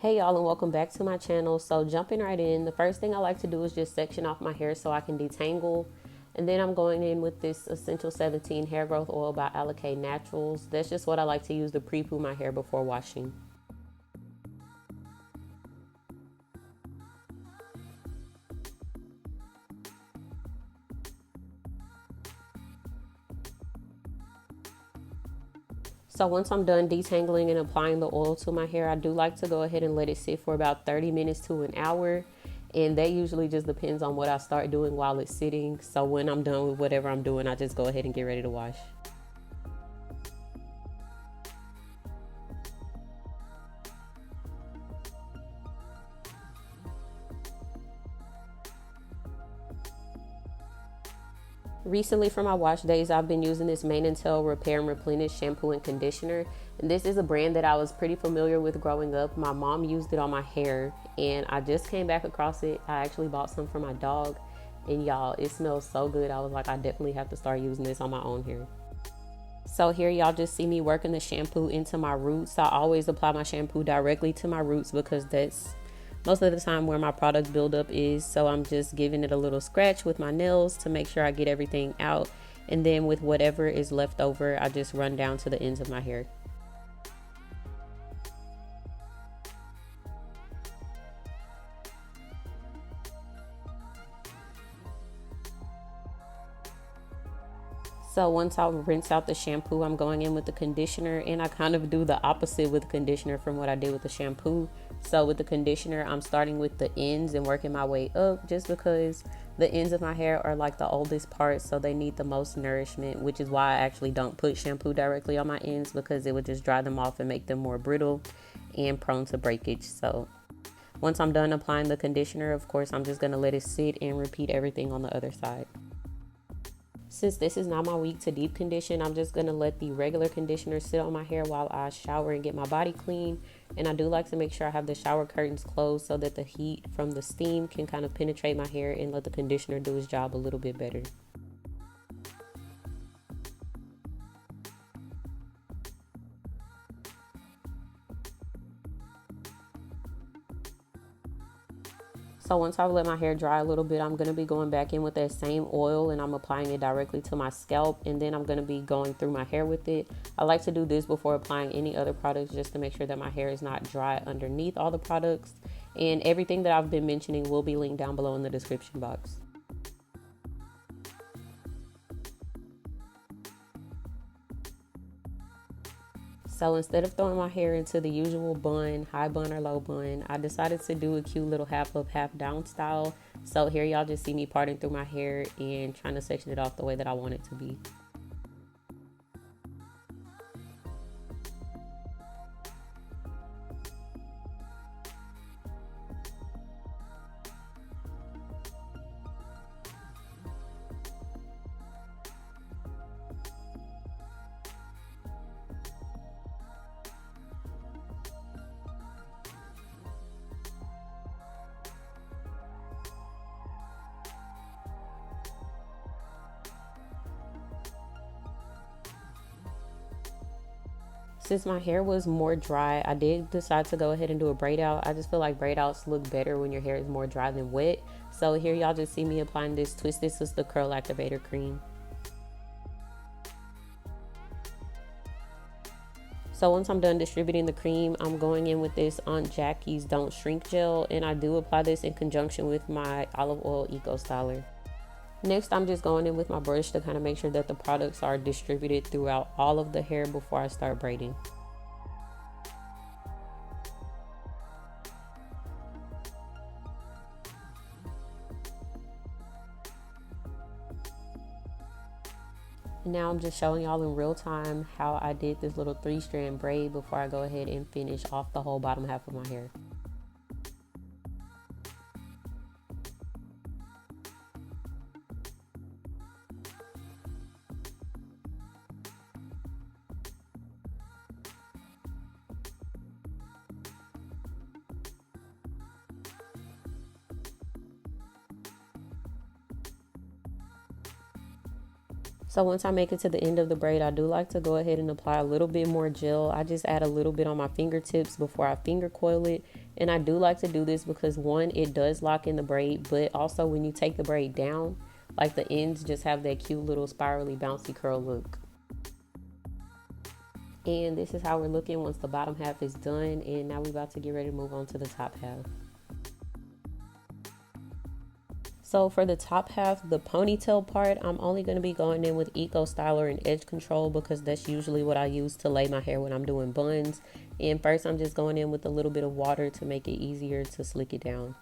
Hey y'all, and welcome back to my channel. So jumping right in, the first thing I like to do is just section off my hair so I can detangle. And then I'm going in with this Essential 17 hair growth oil by Allocate Naturals. That's just what I like to use to pre-poo my hair before washing. So once I'm done detangling and applying the oil to my hair, I do like to go ahead and let it sit for about 30 minutes to an hour. And that usually just depends on what I start doing while it's sitting. So when I'm done with whatever I'm doing, I just go ahead and get ready to wash. Recently, for my wash days, I've been using this Mane and Tail Repair and Replenish shampoo and conditioner. And this is a brand that I was pretty familiar with growing up. My mom used it on my hair, and I just came back across it. I actually bought some for my dog, and y'all, it smells so good. I was like, I definitely have to start using this on my own hair. So here y'all just see me working the shampoo into my roots. I always apply my shampoo directly to my roots because that's most of the time where my product buildup is. So I'm just giving it a little scratch with my nails to make sure I get everything out. And then with whatever is left over, I just run down to the ends of my hair. So once I rinse out the shampoo, I'm going in with the conditioner, and I kind of do the opposite with the conditioner from what I did with the shampoo. So with the conditioner, I'm starting with the ends and working my way up just because the ends of my hair are like the oldest part, so they need the most nourishment, which is why I actually don't put shampoo directly on my ends because it would just dry them off and make them more brittle and prone to breakage. So once I'm done applying the conditioner, of course, I'm just going to let it sit and repeat everything on the other side. Since this is not my week to deep condition, I'm just going to let the regular conditioner sit on my hair while I shower and get my body clean. And I do like to make sure I have the shower curtains closed so that the heat from the steam can kind of penetrate my hair and let the conditioner do its job a little bit better. So once I've let my hair dry a little bit, I'm going to be going back in with that same oil and I'm applying it directly to my scalp, and then I'm going to be going through my hair with it. I like to do this before applying any other products just to make sure that my hair is not dry underneath all the products. And everything that I've been mentioning will be linked down below in the description box. So instead of throwing my hair into the usual bun, high bun or low bun, I decided to do a cute little half up, half down style. So here y'all just see me parting through my hair and trying to section it off the way that I want it to be. Since my hair was more dry, I did decide to go ahead and do a braid out. I just feel like braid outs look better when your hair is more dry than wet. So here y'all just see me applying this twist. This is the curl activator cream. So once I'm done distributing the cream, I'm going in with this Aunt Jackie's Don't Shrink Gel, and I do apply this in conjunction with my olive oil eco styler. Next, I'm just going in with my brush to kind of make sure that the products are distributed throughout all of the hair before I start braiding. Now I'm just showing y'all in real time how I did this little 3-strand braid before I go ahead and finish off the whole bottom half of my hair. So once I make it to the end of the braid, I do like to go ahead and apply a little bit more gel. I just add a little bit on my fingertips before I finger coil it. And I do like to do this because one, it does lock in the braid, but also when you take the braid down, like the ends just have that cute little spirally bouncy curl look. And this is how we're looking once the bottom half is done. And now we're about to get ready to move on to the top half. So for the top half, the ponytail part, I'm only going to be going in with Eco Styler and Edge Control because that's usually what I use to lay my hair when I'm doing buns. And first I'm just going in with a little bit of water to make it easier to slick it down.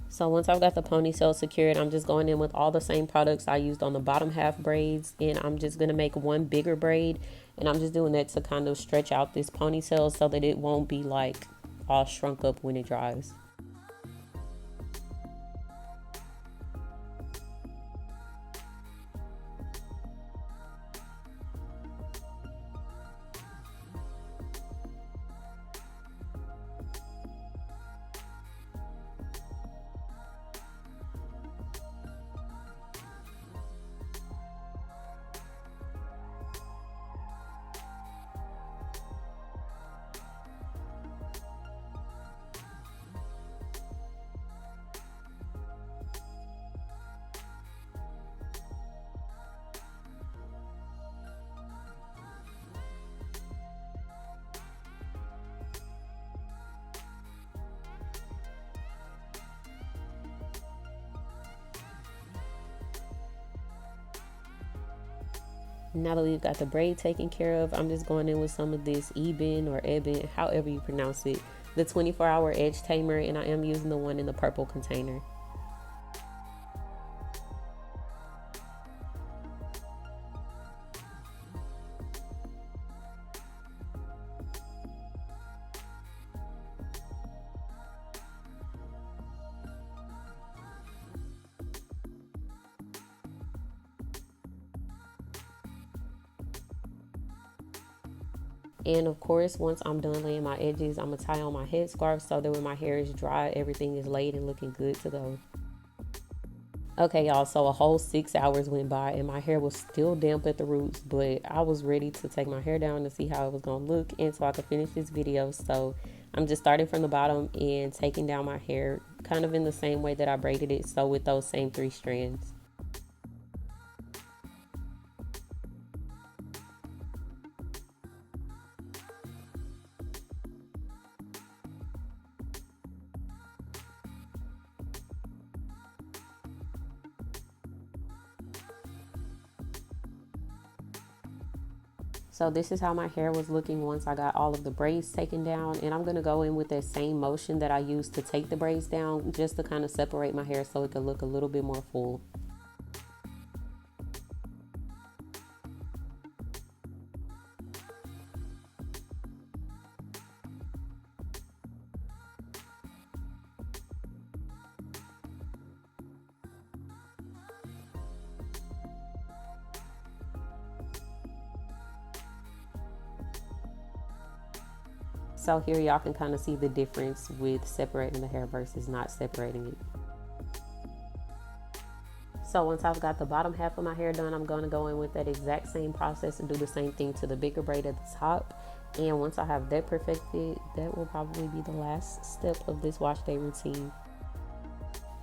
So once I've got the ponytail secured, I'm just going in with all the same products I used on the bottom half braids, and I'm just going to make one bigger braid, and I'm just doing that to kind of stretch out this ponytail so that it won't be like all shrunk up when it dries. Now that we've got the braid taken care of, I'm just going in with some of this Eben or Eben, however you pronounce it, the 24-hour edge tamer, and I am using the one in the purple container. And of course, once I'm done laying my edges, I'm going to tie on my headscarf so that when my hair is dry, everything is laid and looking good to go. Okay, y'all, so a whole 6 hours went by and my hair was still damp at the roots, but I was ready to take my hair down to see how it was going to look and so I could finish this video. So I'm just starting from the bottom and taking down my hair kind of in the same way that I braided it, so with those same 3 strands. So this is how my hair was looking once I got all of the braids taken down, and I'm going to go in with that same motion that I used to take the braids down just to kind of separate my hair so it could look a little bit more full. So here y'all can kind of see the difference with separating the hair versus not separating it. So once I've got the bottom half of my hair done, I'm going to go in with that exact same process and do the same thing to the bigger braid at the top. And once I have that perfected, that will probably be the last step of this wash day routine.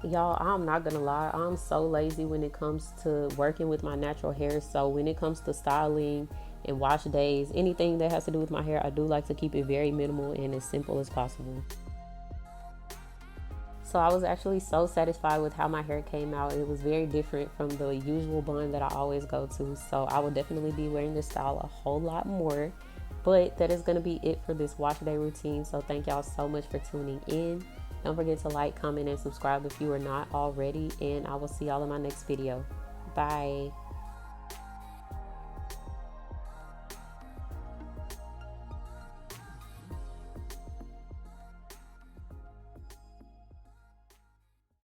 Y'all, I'm not gonna lie, I'm so lazy when it comes to working with my natural hair. So when it comes to styling and wash days, anything that has to do with my hair, I do like to keep it very minimal and as simple as possible. So I was actually so satisfied with how my hair came out. It was very different from the usual bun that I always go to. So I will definitely be wearing this style a whole lot more. But that is going to be it for this wash day routine. So thank y'all so much for tuning in. Don't forget to like, comment, and subscribe if you are not already. And I will see y'all in my next video. Bye.